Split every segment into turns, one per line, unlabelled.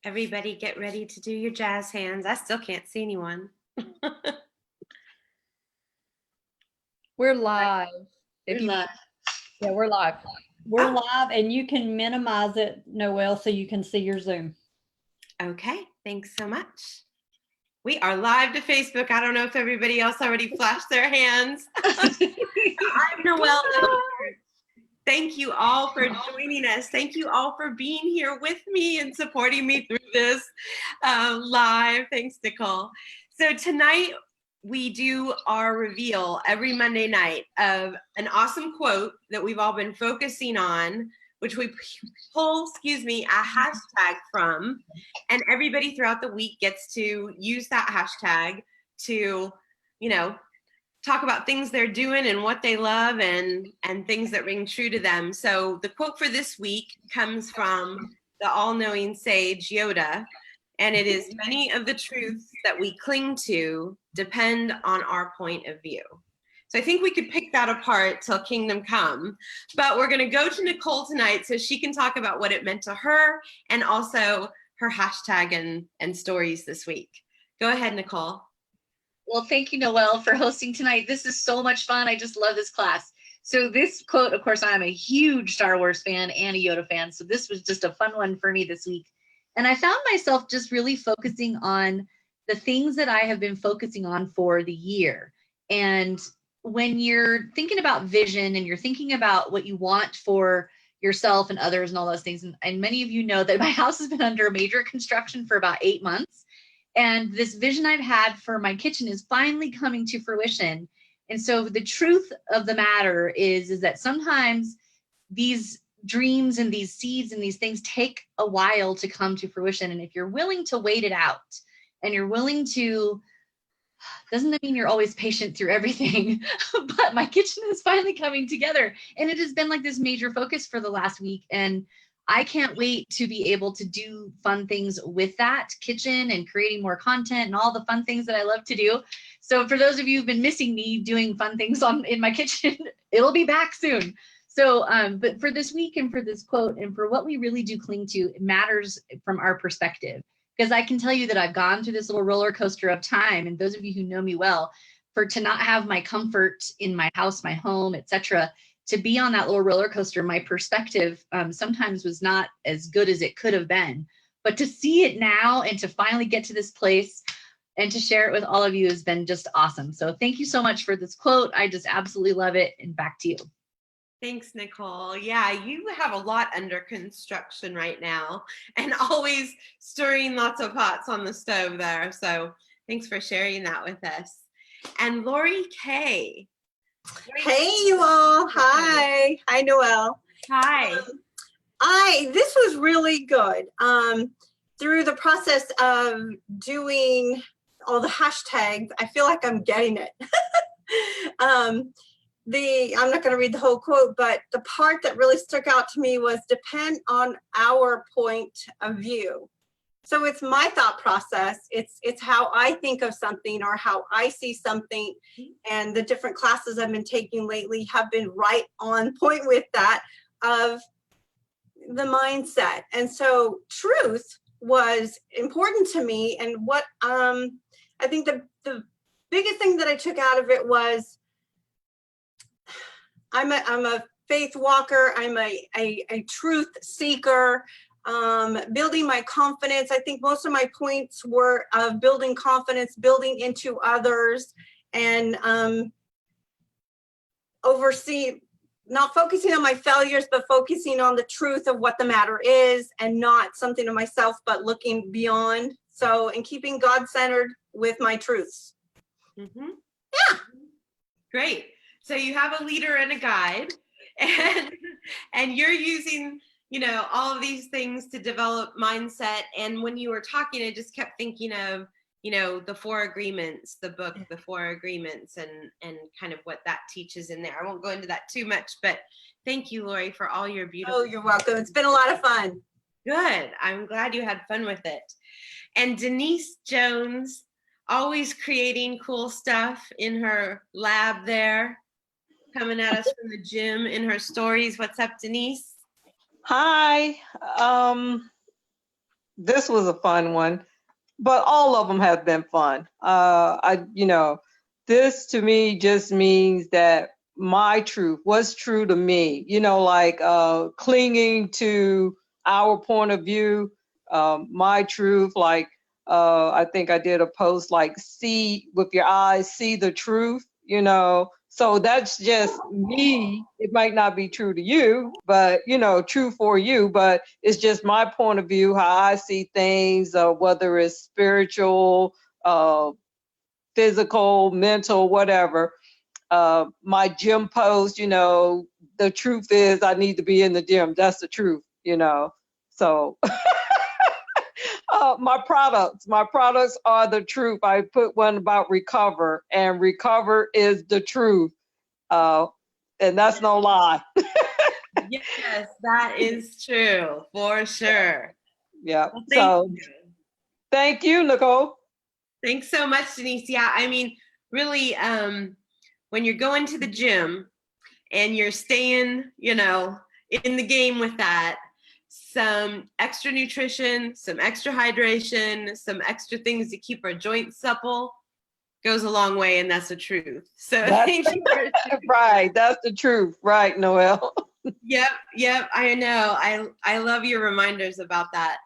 Everybody get ready to do your jazz hands. I still can't see anyone.
We're live.
We're live.
Yeah, we're live. We're live, and you can minimize it, Noelle, so you can see your Zoom.
Okay, thanks so much. We are live to Facebook. I don't know if everybody else already flashed their hands. I'm Noelle. Thank you all for joining us. Thank you all for being here with me and supporting me through this live. Thanks, Nicole. So tonight we do our reveal every Monday night of an awesome quote that we've all been focusing on, which we pull, a hashtag from, and everybody throughout the week gets to use that hashtag to, talk about things they're doing and what they love and things that ring true to them. So the quote for this week comes from the all-knowing sage Yoda, and it is, "Many of the truths that we cling to depend on our point of view." So I think we could pick that apart till kingdom come, but we're gonna go to Nicole tonight so she can talk about what it meant to her and also her hashtag and stories this week. Go ahead, Nicole.
Well, thank you, Noelle, for hosting tonight. This is so much fun. I just love this class. So this quote, of course, I'm a huge Star Wars fan and a Yoda fan, so this was just a fun one for me this week. And I found myself just really focusing on the things that I have been focusing on for the year. And when you're thinking about vision and you're thinking about what you want for yourself and others and all those things, and many of you know that my house has been under major construction for about 8 months. And this vision I've had for my kitchen is finally coming to fruition. And so the truth of the matter is that sometimes these dreams and these seeds and these things take a while to come to fruition. And if you're willing to wait it out and you're willing to, doesn't that mean you're always patient through everything, but my kitchen is finally coming together. And it has been like this major focus for the last week. And I can't wait to be able to do fun things with that kitchen and creating more content and all the fun things that I love to do. So for those of you who've been missing me doing fun things in my kitchen, it'll be back soon. So, but for this week and for this quote and for what we really do cling to, it matters from our perspective. Because I can tell you that I've gone through this little roller coaster of time, and those of you who know me well, to not have my comfort in my house, my home, etc., to be on that little roller coaster, my perspective sometimes was not as good as it could have been. But to see it now and to finally get to this place and to share it with all of you has been just awesome. So thank you so much for this quote. I just absolutely love it. And back to you.
Thanks, Nicole. Yeah, you have a lot under construction right now and always stirring lots of pots on the stove there. So thanks for sharing that with us. And Lori K.
Hey, you all. Hi. Hi, Noelle.
Hi.
This was really good. Through the process of doing all the hashtags, I feel like I'm getting it. I'm not going to read the whole quote, but the part that really stuck out to me was depend on our point of view. So it's my thought process. It's how I think of something or how I see something. And the different classes I've been taking lately have been right on point with that of the mindset. And so truth was important to me. And what I think the biggest thing that I took out of it was I'm a faith walker. I'm a truth seeker. Building my confidence. I think most of my points were of building confidence, building into others, and not focusing on my failures, but focusing on the truth of what the matter is and not something of myself, but looking beyond. So, and keeping God centered with my truths.
Mm-hmm.
Yeah.
Great. So you have a leader and a guide, and you're using all of these things to develop mindset. And when you were talking, I just kept thinking of, the 4 agreements, the book, the 4 agreements, and kind of what that teaches in there. I won't go into that too much, but thank you, Lori, for all your beautiful.
Oh, you're welcome. It's been a lot of fun.
Good. I'm glad you had fun with it. And Denise Jones, always creating cool stuff in her lab there, coming at us from the gym in her stories. What's up, Denise?
Hi. this was a fun one, but all of them have been fun. This to me just means that my truth, what's true to me, like clinging to our point of view, my truth, like I think I did a post like see with your eyes, see the truth, So that's just me. It might not be true to you, but true for you, but it's just my point of view, how I see things, whether it's spiritual, physical, mental, whatever. My gym post, the truth is I need to be in the gym. That's the truth, So my products are the truth. I put one about recover, and recover is the truth. And that's no lie.
Yes, that is true for sure.
Yeah.
Well,
So thank you, Nicole.
thanks so much, Denise. Yeah, I mean, really, when you're going to the gym and you're staying, in the game with that, some extra nutrition, some extra hydration, some extra things to keep our joints supple goes a long way, and that's the truth. So thank you.
Right, that's the truth. Right, Noelle.
Yep, I know. I love your reminders about that.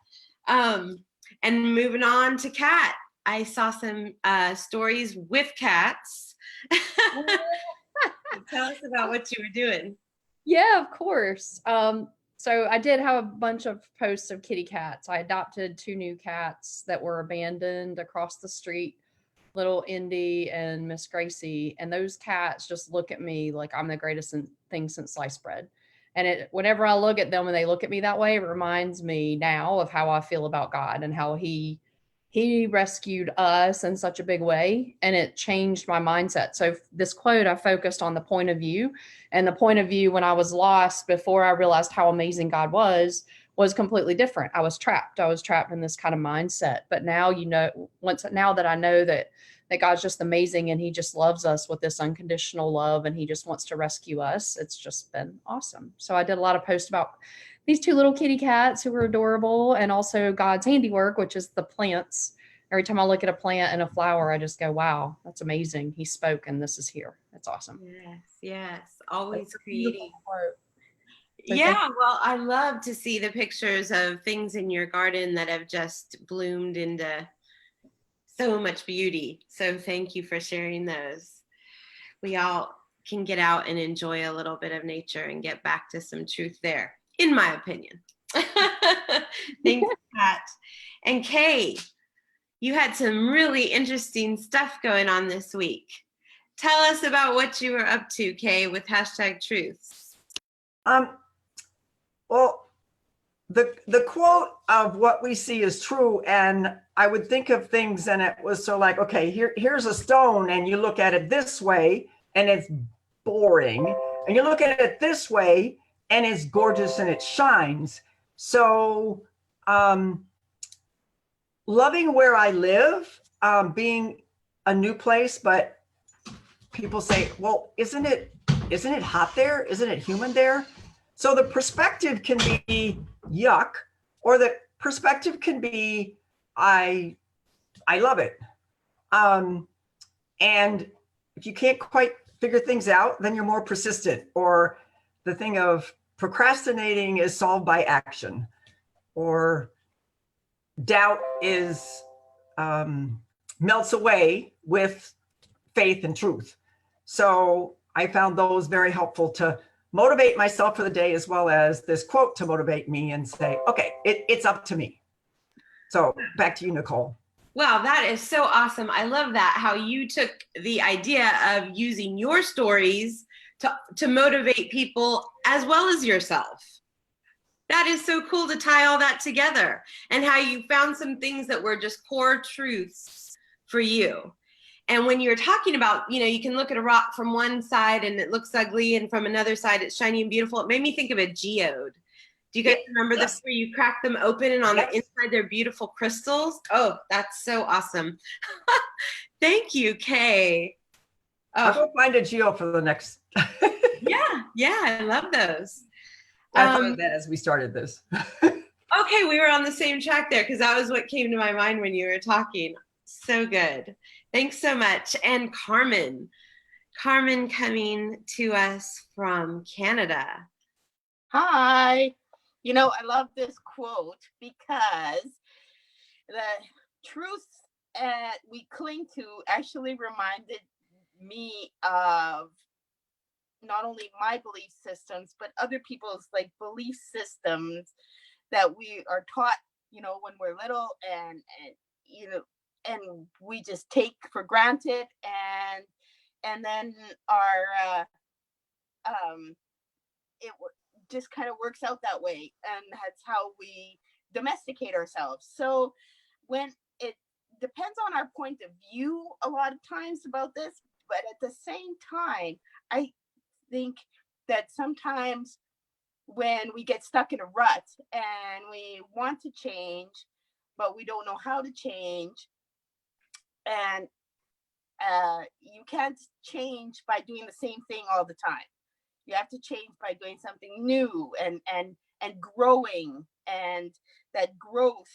And moving on to Kat, I saw some stories with cats. Tell us about what you were doing.
Yeah, of course. So I did have a bunch of posts of kitty cats. I adopted 2 new cats that were abandoned across the street, little Indy and Miss Gracie. And those cats just look at me like I'm the greatest thing since sliced bread. And whenever I look at them and they look at me that way, it reminds me now of how I feel about God and how he rescued us in such a big way, and it changed my mindset. So this quote, I focused on the point of view, and the point of view when I was lost before I realized how amazing God was completely different. I was trapped in this kind of mindset. But now, now that I know that God's just amazing and he just loves us with this unconditional love and he just wants to rescue us, it's just been awesome. So I did a lot of posts about these 2 little kitty cats who were adorable, and also God's handiwork, which is the plants. Every time I look at a plant and a flower, I just go, wow, that's amazing. He spoke and this is here. That's awesome.
Yes. Always
That's
creating.
So
Yeah, well, I love to see the pictures of things in your garden that have just bloomed into so much beauty. So thank you for sharing those. We all can get out and enjoy a little bit of nature and get back to some truth there, in my opinion. Thanks, Pat. And Kay, you had some really interesting stuff going on this week. Tell us about what you were up to, Kay, with #truths.
Well, the quote of what we see is true, and I would think of things, and it was so like, okay, here's a stone, and you look at it this way, and it's boring, and you look at it this way, and it's gorgeous and it shines. So, loving where I live, being a new place, but people say, well, isn't it hot there? Isn't it humid there? So the perspective can be yuck, or the perspective can be, I love it. And if you can't quite figure things out, then you're more persistent, or the thing of procrastinating is solved by action, or doubt is melts away with faith and truth. So I found those very helpful to motivate myself for the day, as well as this quote to motivate me and say, okay, it's up to me. So back to you, Nicole.
Wow, that is so awesome. I love that, how you took the idea of using your stories to motivate people as well as yourself. That is so cool to tie all that together, and how you found some things that were just core truths for you. And when you're talking about, you can look at a rock from one side and it looks ugly, and from another side it's shiny and beautiful. It made me think of a geode. Do you guys remember this, where you crack them open and on the inside they're beautiful crystals? Oh, that's so awesome. Thank you, Kay.
I'll go find a geo for the next.
Yeah, I love those.
I thought of that as we started this.
Okay, Okay, we were on the same track there because that was what came to my mind when you were talking. So good. Thanks so much. And Carmen coming to us from Canada.
Hi. You know, I love this quote because the truth we cling to actually reminded me of not only my belief systems, but other people's like belief systems that we are taught, you know, when we're little and you know, and we just take for granted and then our it just kind of works out that way, and that's how we domesticate ourselves. So when it depends on our point of view a lot of times about this, but at the same time I think that sometimes when we get stuck in a rut and we want to change but we don't know how to change, and you can't change by doing the same thing all the time. You have to change by doing something new and growing, and that growth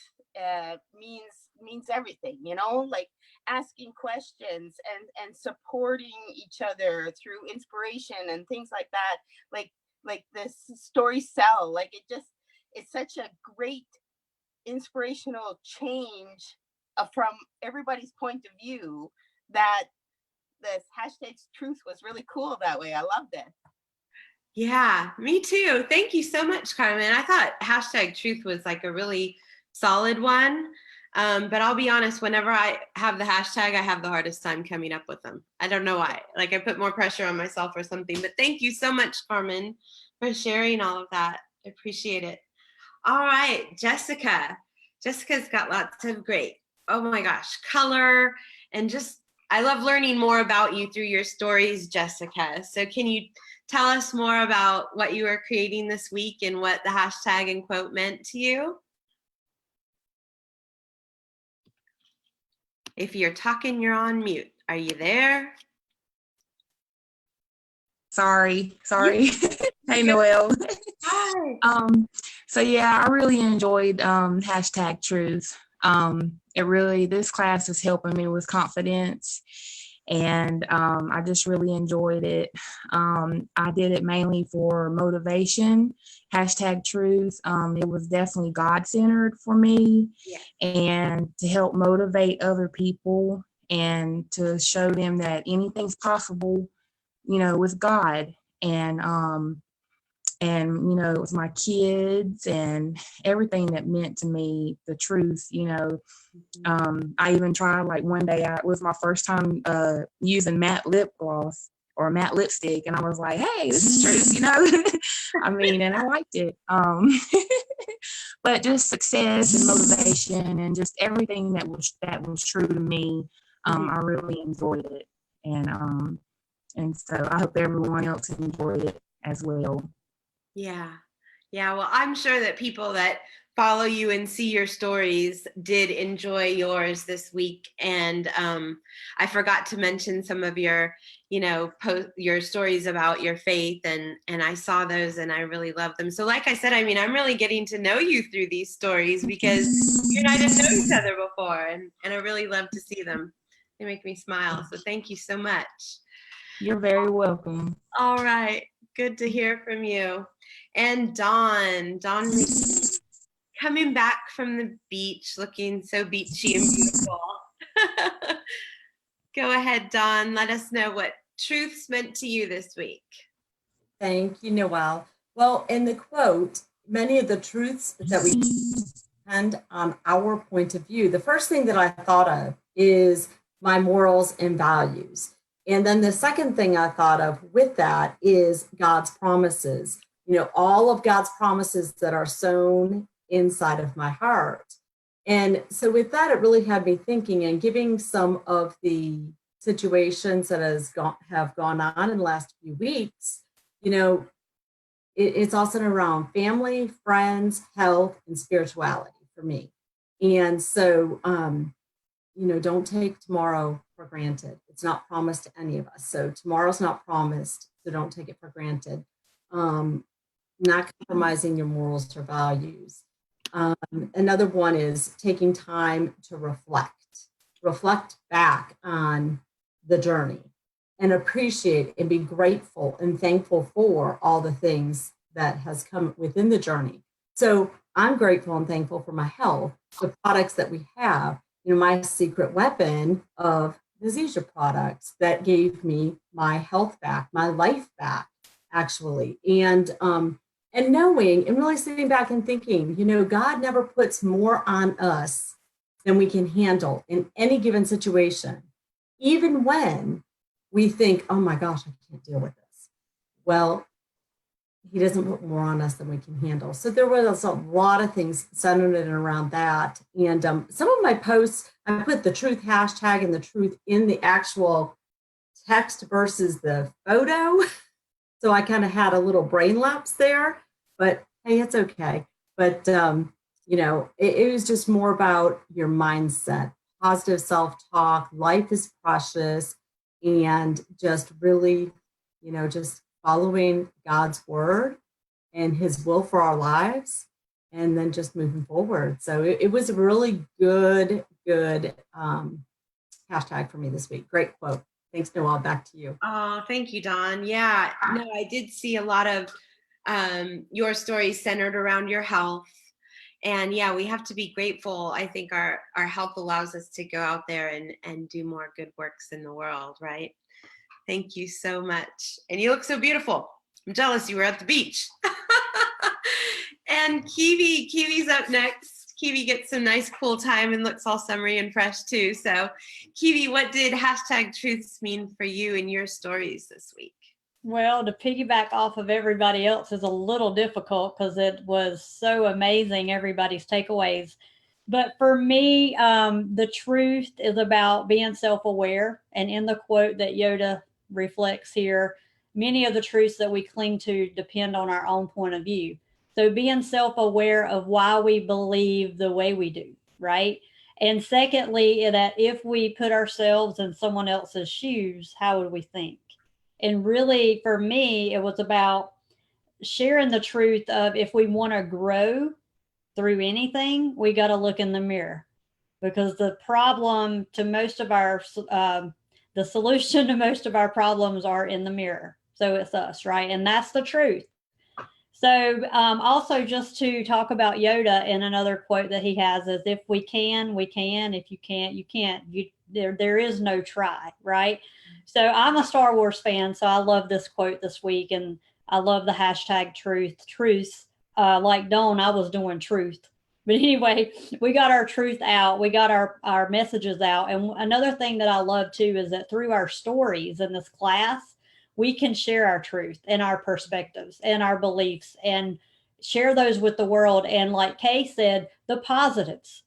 means everything, you know, like asking questions and supporting each other through inspiration and things like that. Like this story Cell, like it's such a great inspirational change from everybody's point of view, that this hashtag truth was really cool that way. I loved it.
Yeah, me too. Thank you so much, Carmen. I thought hashtag truth was like a really solid one. But I'll be honest, whenever I have the hashtag, I have the hardest time coming up with them. I don't know why. Like I put more pressure on myself or something. But thank you so much, Carmen, for sharing all of that. I appreciate it. All right, Jessica. Jessica's got lots of great, oh my gosh, color and just, I love learning more about you through your stories, Jessica. So can you tell us more about what you are creating this week and what the hashtag and quote meant to you? If you're talking, you're on mute. Are you there?
Sorry. Hey, Noelle.
Hi.
So yeah, I really enjoyed hashtag truth. This class is helping me with confidence, and I just really enjoyed it. I did it mainly for motivation. Hashtag truth. It was definitely God-centered for me, and to help motivate other people and to show them that anything's possible, you know, with God. And you know, it was my kids and everything that meant to me the truth, you know. I even tried, like one day, it was my first time using matte lip gloss or matte lipstick, and I was like, hey, this is truth, you know. I mean, and I liked it. But just success and motivation and just everything that was true to me, I really enjoyed it. And so I hope everyone else enjoyed it as well.
Yeah. Yeah. Well, I'm sure that people that follow you and see your stories did enjoy yours this week. And I forgot to mention some of your, you know, your stories about your faith, and I saw those and I really love them. So like I said, I mean, I'm really getting to know you through these stories because you and I didn't know each other before, and I really love to see them. They make me smile. So thank you so much.
You're very welcome.
All right. Good to hear from you. And Dawn coming back from the beach, looking so beachy and beautiful. Go ahead, Dawn. Let us know what truths meant to you this week.
Thank you, Noelle. Well, in the quote, many of the truths that we depend on our point of view. The first thing that I thought of is my morals and values. And then the second thing I thought of with that is God's promises. You know, all of God's promises that are sown inside of my heart. And so with that, it really had me thinking and giving some of the situations that have gone on in the last few weeks. You know, it's also around family, friends, health, and spirituality for me. And so, you know, don't take tomorrow for granted. It's not promised to any of us. So tomorrow's not promised, so don't take it for granted. Not compromising your morals or values. Another one is taking time to reflect back on the journey and appreciate and be grateful and thankful for all the things that has come within the journey. So I'm grateful and thankful for my health, the products that we have, my secret weapon of Diseasia products that gave me my health back, my life back, actually. And knowing and really sitting back and thinking, God never puts more on us than we can handle in any given situation, even when we think, oh my gosh, I can't deal with this. Well, he doesn't put more on us than we can handle. So there was a lot of things centered around that. And some of my posts, I put the truth hashtag and the truth in the actual text versus the photo. So I kind of had a little brain lapse there, but hey, it's okay. But, it was just more about your mindset, positive self-talk, life is precious, and just really, just following God's word and his will for our lives, and then just moving forward. So it was a really good hashtag for me this week. Great quote. Thanks, Noelle. Back to you.
Oh, thank you, Dawn. Yeah, no, I did see a lot of your stories centered around your health. And yeah, we have to be grateful. I think our health allows us to go out there and do more good works in the world, right? Thank you so much. And you look so beautiful. I'm jealous you were at the beach. And Kebie's up next. Kebie gets some nice cool time and looks all summery and fresh too. So Kebie, what did hashtag truths mean for you in your stories this week?
Well, to piggyback off of everybody else is a little difficult because it was so amazing, everybody's takeaways. But for me, the truth is about being self-aware. And in the quote that Yoda reflects here, many of the truths that we cling to depend on our own point of view. So being self-aware of why we believe the way we do, right? And secondly, that if we put ourselves in someone else's shoes, how would we think? And really, for me, it was about sharing the truth of if we want to grow through anything, we got to look in the mirror, because the problem to most of our, the solution to most of our problems are in the mirror. So it's us, right? And that's the truth. So also just to talk about Yoda, and another quote that he has is, if we can, we can. If you can't, you can't. There is no try, right? So I'm a Star Wars fan, so I love this quote this week, and I love the hashtag truths. Like Dawn, I was doing truth. But anyway, we got our truth out. We got our messages out. And another thing that I love too is that through our stories in this class, we can share our truth and our perspectives and our beliefs and share those with the world. And like Kay said, the positives,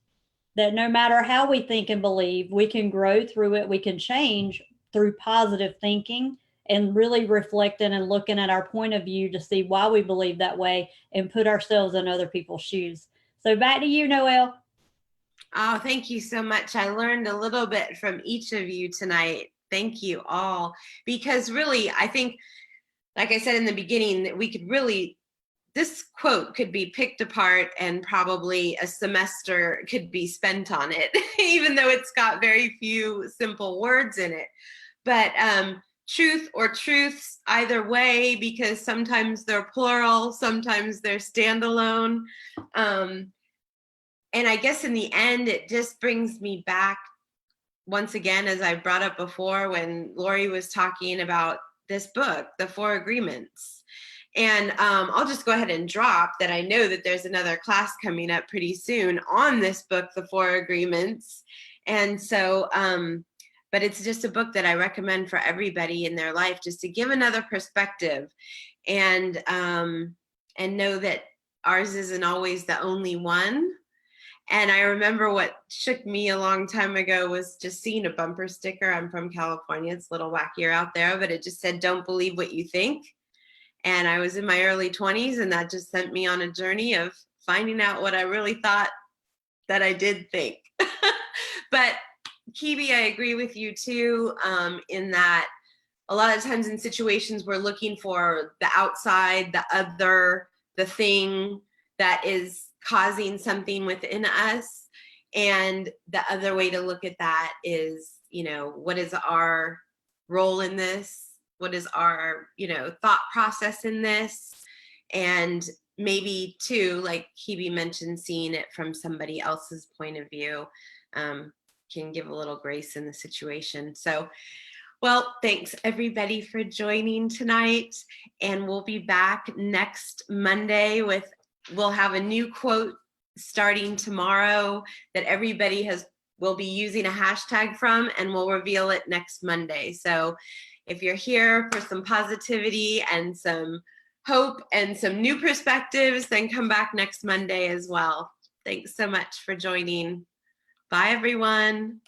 that no matter how we think and believe, we can grow through it. We can change through positive thinking and really reflecting and looking at our point of view to see why we believe that way and put ourselves in other people's shoes. So back to you, Noelle.
Oh, thank you so much. I learned a little bit from each of you tonight. Thank you all. Because really, I think, like I said in the beginning, that we could really, this quote could be picked apart and probably a semester could be spent on it, even though it's got very few simple words in it. But truth or truths, either way, because sometimes they're plural, sometimes they're standalone. And I guess in the end, it just brings me back once again, as I brought up before, when Lori was talking about this book, The 4 Agreements. And I'll just go ahead and drop that I know that there's another class coming up pretty soon on this book, The 4 Agreements. And so, but it's just a book that I recommend for everybody in their life, just to give another perspective and know that ours isn't always the only one. And I remember what shook me a long time ago was just seeing a bumper sticker. I'm from California. It's a little wackier out there, but it just said, "Don't believe what you think." And I was in my early 20s, and that just sent me on a journey of finding out what I really thought that I did think. But Kebie, I agree with you too, in that a lot of times in situations we're looking for the outside, the other, the thing that is causing something within us. And the other way to look at that is, you know, what is our role in this? What is our, you know, thought process in this? And maybe too, like Kebie mentioned, seeing it from somebody else's point of view can give a little grace in the situation. So, well, thanks everybody for joining tonight. And we'll be back next Monday we'll have a new quote starting tomorrow that everybody will be using a hashtag from, and we'll reveal it next Monday. So if you're here for some positivity and some hope and some new perspectives, then come back next Monday as well. Thanks so much for joining. Bye, everyone.